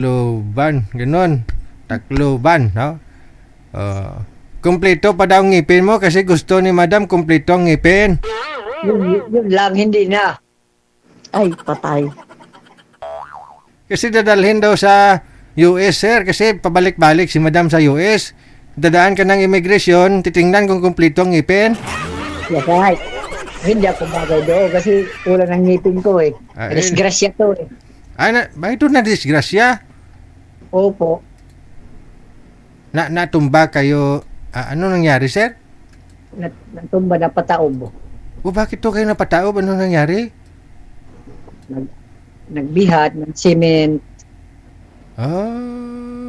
Tacloban, ganun. Tacloban, no? Kumpleto pa daw ang ngipin mo kasi gusto ni Madam kumpleto ang ngipin. Yun lang, hindi na. Ay, patay. Kasi dadalhin daw sa US, sir, kasi pabalik-balik si Madam sa US. Dadaan ka ng immigration, titingnan kung kumpleto ang ngipin. Yeah, kahit. Hindi ako bagay doon kasi kulang ng ngipin ko eh. Ay. Disgrasya to eh. Bakit ito na disgrasya? Opo. Natumba kayo. Ano nangyari, sir? Natumba na pataob. Bakit to kayo napataob? Ano nangyari? Nagbihat ng cement.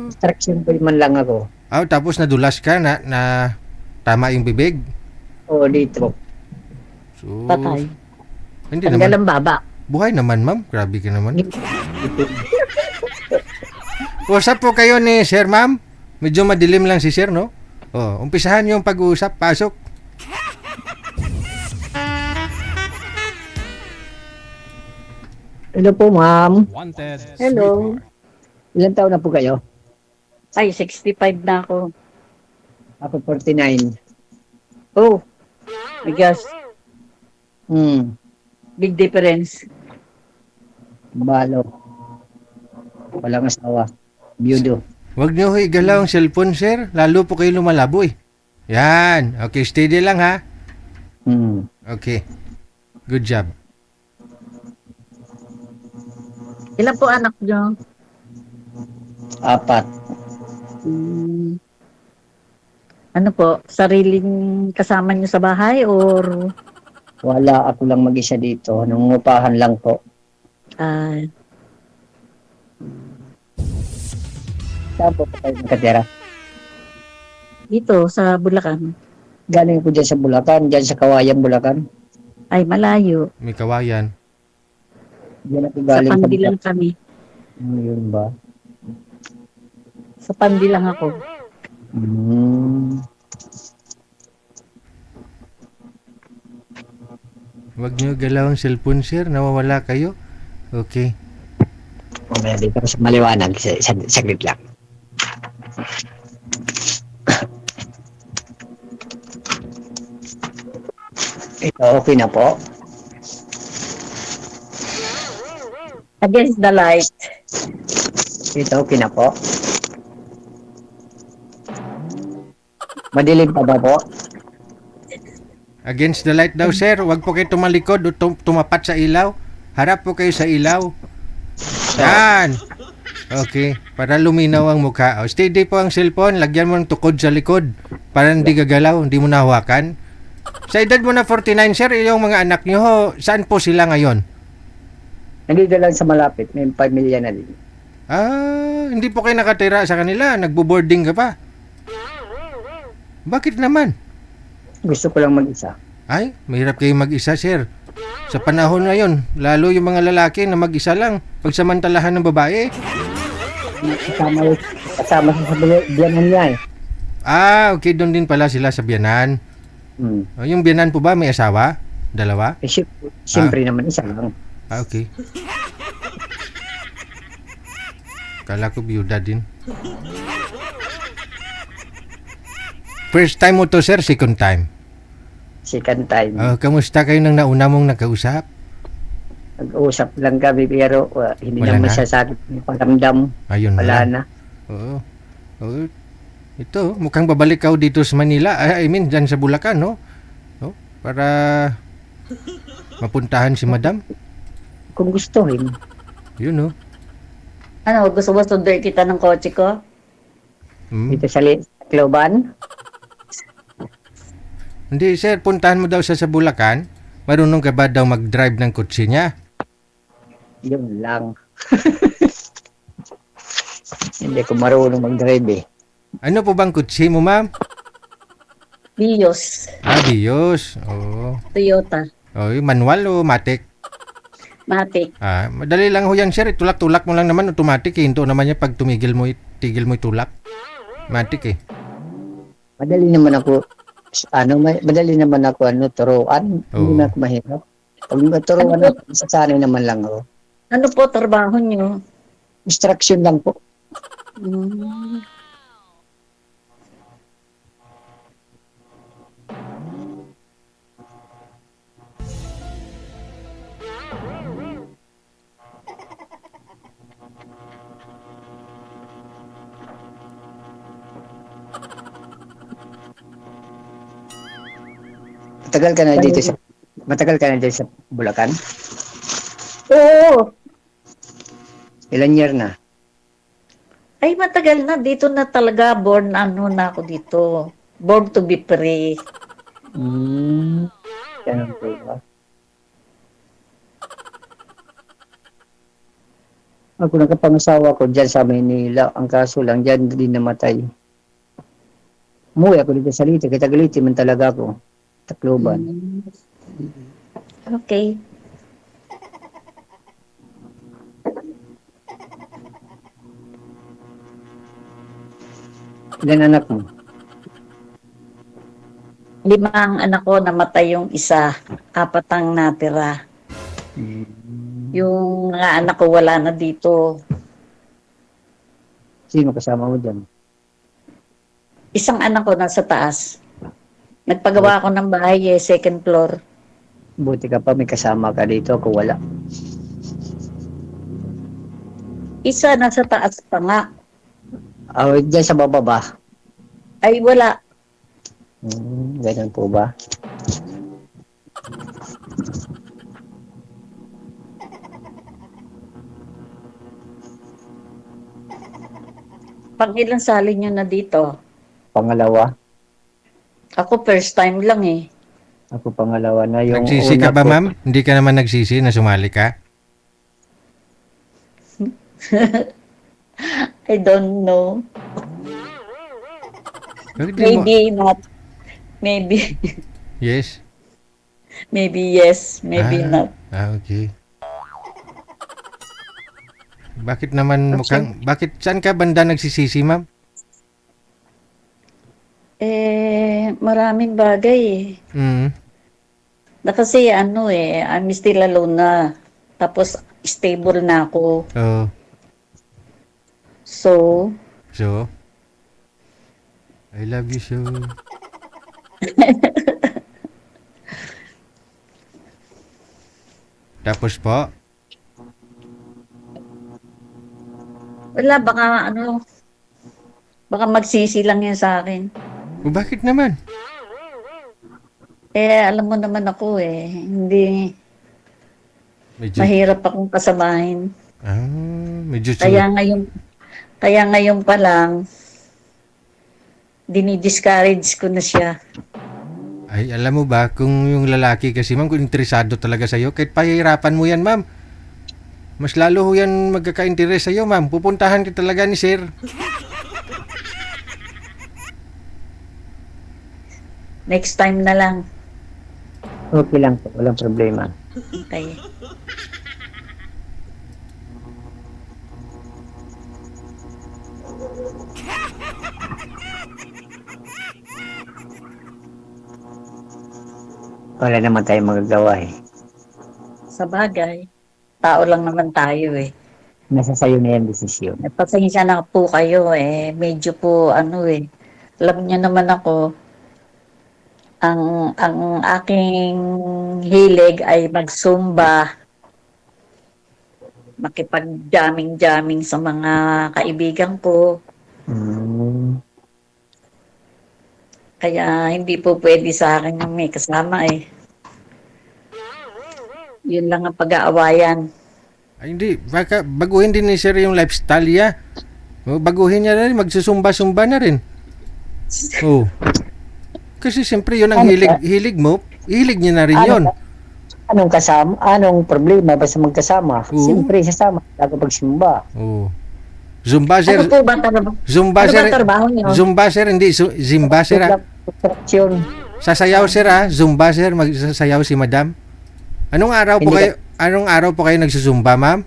Construction boy man lang ako. Tapos nadulas ka na tama yung bibig. O dito. So, Patay. hindi Tanggal naman. ang baba. Buhay naman, ma'am. Grabe ka naman. Usap po kayo ni Sir, ma'am. Medyo madilim lang si Sir, no? Umpisahan yung pag-uusap. Pasok. Hello po, ma'am. Wanted. Hello. Ilan taon na po kayo? Ay, 65 na ako. Ako 49. Oh, I guess, big difference. Balo. Walang asawa. Byudo. Huwag niyo igalaw ang cellphone, Sir. Lalo po kayo lumalabo, eh. Yan. Okay, steady lang, ha? Okay. Good job. Ilan po anak nyo? 4. Ano po, sariling kasama nyo sa bahay or Wala, ako lang mag-isa dito. Nangungupahan lang po. Saan po kayo nakatira? dito sa Bulacan? Galing po dyan sa Bulacan, dyan sa Kawayan, Bulacan. Ay, malayo. May kawayan. Diyan ako Sa galing Pandi lang kami. Yun ba? Sa Pandi lang ako. Huwag niyo igalaw ang cellphone, Sir. Nawawala kayo. Okay. Mamaya dito sa maliwanag, saglit lang. Ito, okay na po. Against the light. Ito, okay na po. Madilim pa ba po? Against the light daw, Sir. Huwag po kayo tumalikod o tumapat sa ilaw. Harap po kayo sa ilaw. Yan. Okay. Para luminaw ang mukha. Steady po ang cellphone. Lagyan mo ng tukod sa likod. Para hindi gagalaw. Hindi mo nahawakan. Sa edad mo na 49, Sir, yung mga anak nyo, saan po sila ngayon? Nandito lang sa malapit. May pamilya na din. Hindi po kayo nakatira sa kanila. Nagbo-boarding ka pa. Bakit naman? Gusto ko lang mag-isa. Ay, mahirap kayo mag-isa, Sir. Sa panahon ngayon, lalo yung mga lalaki na mag-isa lang, pagsamantalahan ng babae. Kasama sa biyanan niya eh. Okay, doon din pala sila sa biyanan. Yung biyanan po ba may asawa? Dalawa? Siyempre naman, isa lang. Okay. Kala ko biyuda din. First time mo to, Sir? Second time? Second time. Kamusta kayo nang nauna mong nagkausap? Nag-uusap lang kami pero hindi Wala naman na? masasabi ng paramdam. Ayun Wala lang. na. Oo. Ito, mukhang babalik ka dito sa Manila. I mean, dyan sa Bulacan, no? Para mapuntahan si Madam. Kung gustuhin. Yun, no? Ano, gusto mo sunduin kita ng kotse ko? Dito sa Tacloban. Hindi, Sir. Puntahan mo daw siya sa Bulacan. Marunong ka ba daw mag-drive ng kotse niya? Yun lang. Hindi ko marunong mag-drive eh. Ano po bang kotse mo, ma'am? Vios. Vios. Oo. Toyota. Yung manual o matic? Matic. Madali lang ho yan, Sir. Tulak-tulak mo lang naman. Automatic. Hinto naman niya pag tigil mo itulak. Matic eh. Madali naman ako turuan. Hindi na ako mahirap. Pag maturuan ako, sasanay naman lang ako. Ano po trabaho nyo? Instruction lang po. Mm. Matagal ka na dito sa Bulacan? Oo. Ilan year na? Ay, matagal na. Dito na talaga. Born ano na ako dito. Born to be free. Ganun po ba? Ako nakapangasawa ko dyan sa Maynila. Ang kaso lang dyan din namatay. Umuwi ako dito sa Liti. Kaya Tagaliti man talaga ako. Tacloban. Mm. Okay. Ilan anak mo? 5 ang anak ko, namatay yung isa. 4 ang natira. Yung mga anak ko wala na dito. Sino kasama mo dyan? Isang anak ko nasa taas. Nagpagawa ako ng bahay, second floor. Buti ka pa may kasama ka dito. Ako wala. Isa nasa taas pa nga. Dyan sa baba ba? Ay, wala. Ganun po ba? Pang ilang sali nyo na dito? Pangalawa. Ako first time lang eh. Ako pangalawa na. Yung Nagsisi una ka ba, ko, ma'am? Hindi ka naman nagsisi na sumali ka? I don't know. Bakit di mo- Maybe not. Maybe. Yes? Maybe yes. Maybe not. Okay. Bakit naman mukhang, bakit saan ka banda nagsisisi, ma'am? Maraming bagay eh. Mm. Na kasi ano eh, I'm still alone na. Tapos stable na ako. Oh, So, so, I love you so. Tapos po, wala baka ano, baka magsisi lang yan sa akin. bakit naman? Alam mo naman ako eh, hindi Medyo, mahirap akong kasamahin. medyo Kaya ngayon pa lang, dinidiscourage ko na siya. Ay, alam mo ba, kung yung lalaki kasi, ma'am, kung interesado talaga sa'yo, kahit pahihirapan mo yan, ma'am, mas lalo ho yan magkaka-interest sa'yo, ma'am. Pupuntahan ka talaga ni sir. Next time na lang. okay lang po. Walang problema. Okay. Wala naman tayong magagawa eh. Sa bagay, tao lang naman tayo eh. Nasa sayo na yung desisyon. Pasensya na po kayo eh. Medyo po ano eh. Alam niyo naman ako, ang aking hilig ay magsumba, makipag-jamming-jamming sa mga kaibigan ko. Kaya hindi po pwede sa akin yung may kasama eh. Yun lang ang pag-aawayan. Ay, hindi. Baka baguhin din ni sir yung lifestyle niya. O, baguhin niya na rin. Magsusumba-sumba na rin. Oh. Kasi siyempre yun ang hilig mo. Hilig niya na rin yun. Anong kasama? Anong problema basta magkasama? Oo. Siyempre sasama. Bago pagsimba. Oh. Zumba sir. Ano po ba trabaho? Zumba Ano sir. ba trabaho niyo? Zumba sir. Hindi. Zumba sir. Distraction. Sasayaw sir ha. Zumba sir. Magsasayaw si madam. Anong araw po Hindi kayo? Anong araw po kayo nagsusumba, ma'am?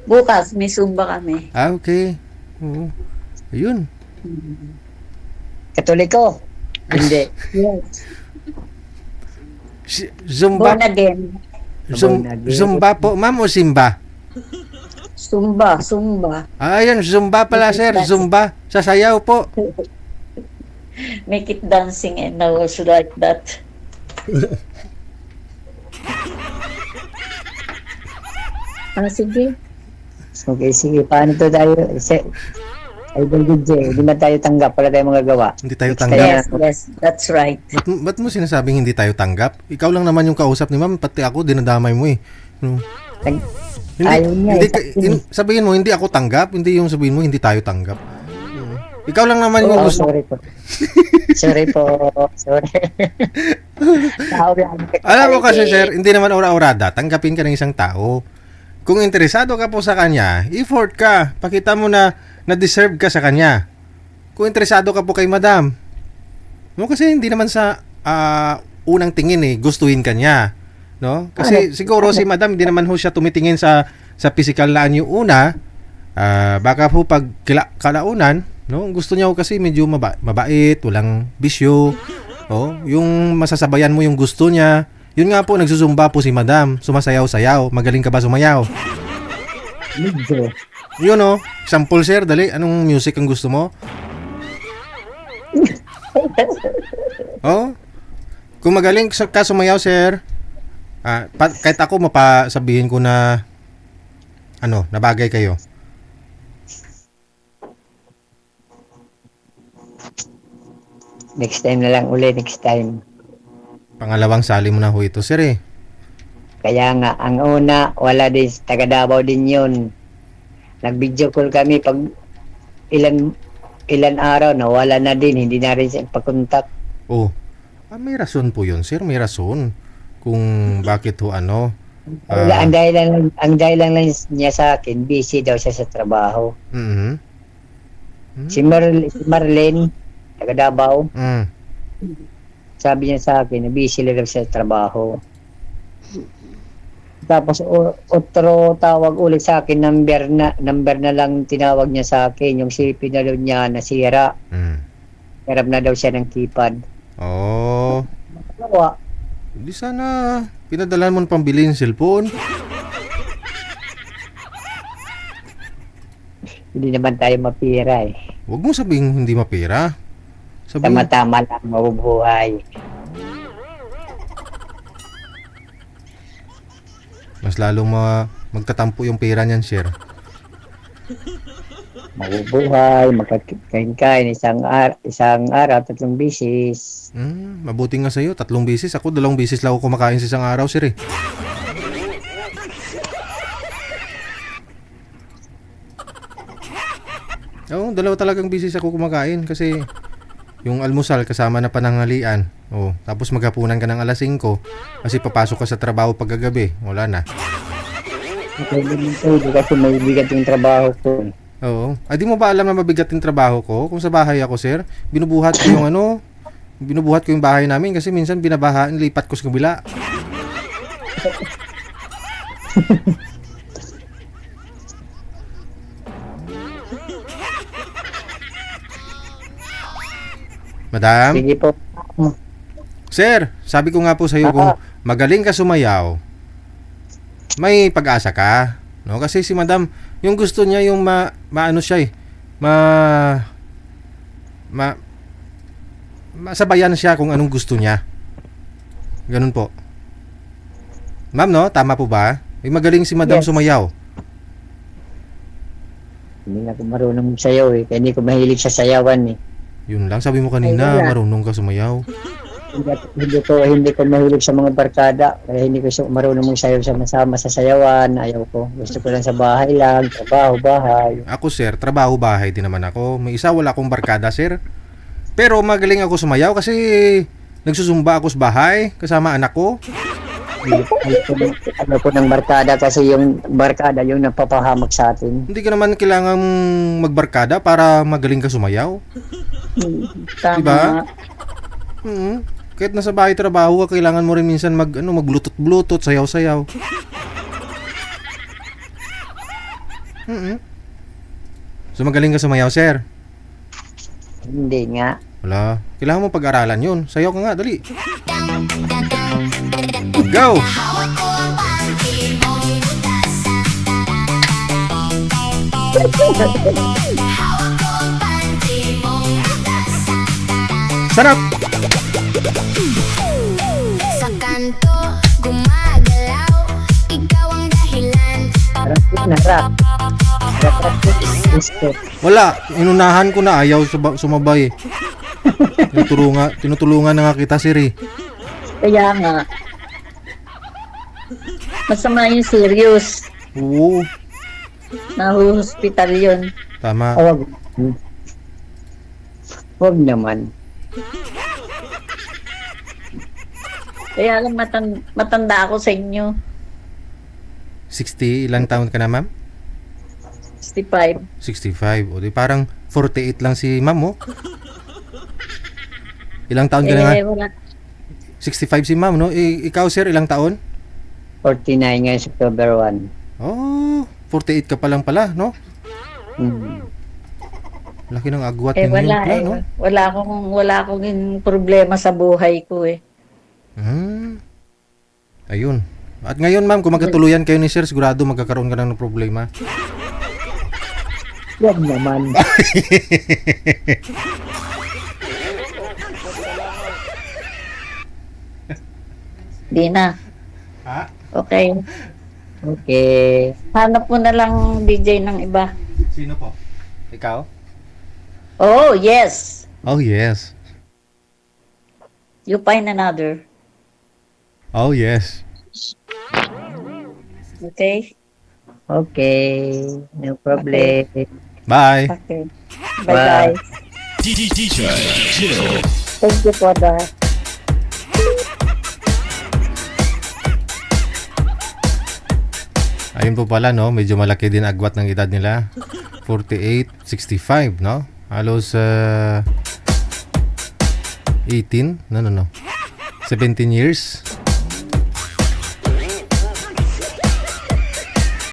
Bukas, may zumba kami. Okay. Oo. Ayun. Katoliko? Hindi. Yes. Zumba. Born again. Born again. Zumba po, ma'am, o Simba? Zumba. Ayan, Zumba pala, sir. Zumba. Sasayaw po. Make it dancing and nose like that. Sige. Okay, sige. Paano to tayo? Idol DJ, hindi na tayo tanggap. Wala tayong magagawa. Hindi tayo tanggap. Yes, that's right. Ba't mo sinasabing hindi tayo tanggap? Ikaw lang naman yung kausap ni ma'am, pati ako, dinadamay mo eh. No. Hindi, Ayaw niya, sabihin mo, hindi ako tanggap, hindi yung sabihin mo, hindi tayo tanggap. Ikaw lang naman yung gusto. Sorry po. Sorry po. Sorry. Alam mo kasi sir, hindi naman ora-orada, tanggapin ka ng isang tao. Kung interesado ka po sa kanya, effort ka, pakita mo na na-deserve ka sa kanya. Kung interesado ka po kay madam, no, kasi hindi naman sa unang tingin gustuhin ka niya. No? Kasi siguro si madam, hindi naman ho siya tumitingin sa physical na anyo una. Baka po pag kalaunan, no, gusto niya ho kasi medyo mabait, walang bisyo. Oh, yung masasabayan mo yung gusto niya. Yun nga po, nagsusumba po si madam. Sumasayaw-sayaw. Magaling ka ba sumayaw? Medyo. Yun o. Sample sir, dali. Anong music ang gusto mo? Oh? Kung magaling ka sumayaw sir, kahit ako mapasabihin ko na nabagay kayo. Next time na lang uli, next time. Pangalawang sali mo na ho ito sir eh. Kaya nga, ang una, wala din, taga Davao din yun. Nag-video call kami pag ilan araw na wala na din, hindi na rin siya pagkontak. Oh, may rason po yun sir, may rason. Kung bakit ho ang dahilan lang niya sa akin, busy daw siya sa trabaho. Si Marlene, taga Davao, sabi niya sa akin, busy lang siya sa trabaho. Tapos otro tawag ulit sa akin, number na lang tinawag niya sa akin, yung cellphone na daw niya nasira. Hirap na daw siya ng keypad. Oh. Nawa. Hindi sana pinadalan mo ng pambili ng cellphone. Hindi naman tayo mapira eh. Huwag mo sabihing hindi mapira. Tama-tama lang mabubuhay. Mas lalong magtatampo yung pera niyan, sir. Mabubuhay, magkakain-kain, isang araw, 3 bisis. Mabuti nga sa'yo, 3 bisis. Ako 2 bisis lang ako kumakain sa isang araw, sir eh. Oo, 2 talagang bisis ako kumakain kasi yung almusal kasama na pananghalian. Oh, tapos maghapunan ka ng alas 5 kasi papasok ka sa trabaho pagkagabi. Wala na. Hindi kasi may bigat yung trabaho ko. Oo. Di mo ba alam na mabigat yung trabaho ko? Kung sa bahay ako, sir, binubuhat ko yung bahay namin kasi minsan binabahaan, lipat ko sa kabila. Madam? Sige po. Sir, sabi ko nga po sa iyo kung magaling ka sumayaw, may pag-asa ka. No? Kasi si madam, yung gusto niya yung masabayan siya kung anong gusto niya. Ganun po. Ma'am, no? Tama po ba? May magaling si madam sumayaw. Hindi na ako marunong sayaw eh. Kaya hindi ko mahilig sa sayawan eh. Yun lang, sabi mo kanina, marunong ka sumayaw. Hindi ko mahilig sa mga barkada. Kaya hindi ko marunong sayaw sama sa sayawan. Ayaw ko. Gusto ko lang sa bahay lang. Trabaho, bahay. Ako, sir, trabaho, bahay din naman ako. May isa, wala akong barkada, sir. Pero magaling ako sumayaw kasi nagsusumba ako sa bahay kasama anak ko. Ano po ng barkada kasi yung barkada yung napapahamak sa atin. Hindi ka naman kailangan magbarkada para magaling ka sumayaw. Tama. Diba? Kahit nasa bahay trabaho ka, kailangan mo rin minsan mag-bluetooth, sayaw-sayaw. So magaling ka sumayaw, sir? Hindi nga. Wala. Kailangan mo pag-aralan yun. Sayaw ka nga, dali. Go! Sarap! Sa kanto, gumagalaw. Ikaw ang dahilan. Harap yun, harap. Harap yun. Gusto. Wala, inunahan ko na ayaw sumabay. Tinutulungan na nga kita, Siri. Kaya nga. Masama yung serious. Oo, Nahuhospital yun. tama. Huwag. Huwag naman. Kaya lang matanda ako sa inyo. 60, ilang taon ka na, ma'am? 65. 65. O di parang 48 lang si ma'am, oh. Ilang taon ka na nga? Wala. 65 si ma'am, no? Ikaw, sir, ilang taon? 49 ngayon sa October 1. Oh, 48 ka pa lang pala, no? Hmm. Laki ng agwat ninyo Wala pala, no? Wala akong problema sa buhay ko eh. Ayun. At ngayon, ma'am, kung magkatuluyan kayo ni sir, sigurado magkakaroon ka ng problema. Huwag naman. Di na. Ha? Okay. Okay. Hanap mo na lang DJ ng iba. Sino po? Ikaw? Oh, yes. Oh, yes. You find another. Oh, yes. Okay? Okay. No problem. Bye. Okay. Bye. Bye-bye. DJ Jill. Thank you for that. Ayun po pala, no? Medyo malaki din agwat ng edad nila. 48, 65, no? Halos 18? No. 17 years.